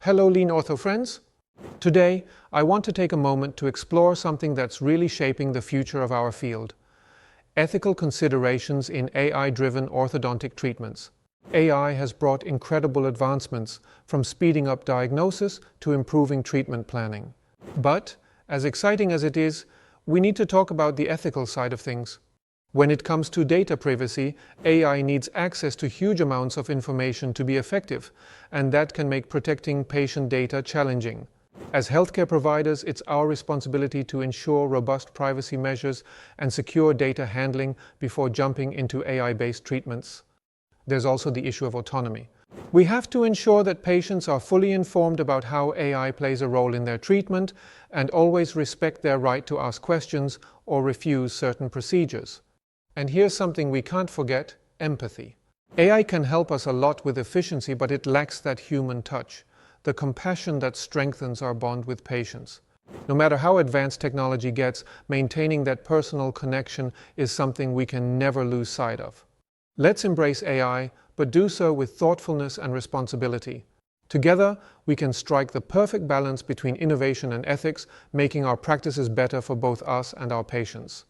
Hello Lean Ortho friends! Today, I want to take a moment to explore something that's really shaping the future of our field. Ethical considerations in AI-driven orthodontic treatments. AI has brought incredible advancements, from speeding up diagnosis to improving treatment planning. But, as exciting as it is, we need to talk about the ethical side of things. When it comes to data privacy, AI needs access to huge amounts of information to be effective, and that can make protecting patient data challenging. As healthcare providers, it's our responsibility to ensure robust privacy measures and secure data handling before jumping into AI-based treatments. There's also the issue of autonomy. We have to ensure that patients are fully informed about how AI plays a role in their treatment and always respect their right to ask questions or refuse certain procedures. And here's something we can't forget: empathy. AI can help us a lot with efficiency, but it lacks that human touch, the compassion that strengthens our bond with patients. No matter how advanced technology gets, maintaining that personal connection is something we can never lose sight of. Let's embrace AI, but do so with thoughtfulness and responsibility. Together, we can strike the perfect balance between innovation and ethics, making our practices better for both us and our patients.